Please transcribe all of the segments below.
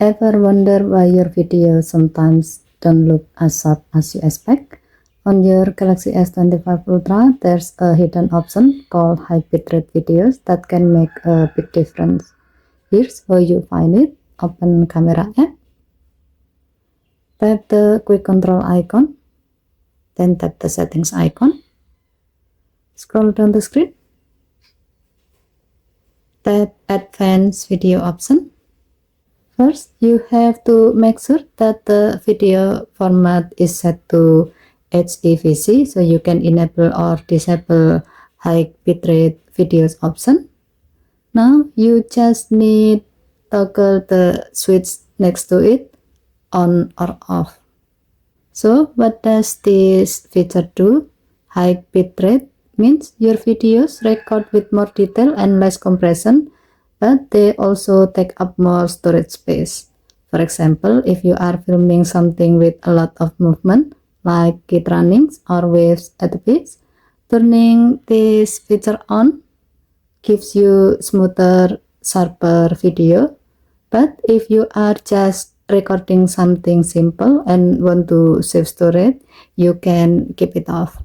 Ever wonder why your videos sometimes don't look as sharp as you expect? On your Galaxy S25 Ultra, there's a hidden option called high bitrate videos that can make a big difference. Here's how you find it. Open Camera app, tap the quick control icon, then tap the settings icon, scroll down the screen, tap advanced video option. First, you have to make sure that the video format is set to HEVC, so you can enable or disable high bitrate videos option. Now you just need toggle the switch next to it on or off. So what does this feature do? High bitrate means your videos record with more detail and less compression, but they also take up more storage space. For example, if you are filming something with a lot of movement, like kid runnings or waves at the beach, turning this feature on gives you smoother, sharper video. But if you are just recording something simple and want to save storage, you can keep it off.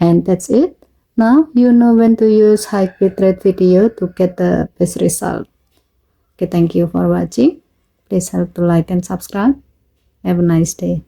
And that's it. Now you know when to use high bitrate video to get the best result. Okay, thank you for watching. Please help to like and subscribe. Have a nice day.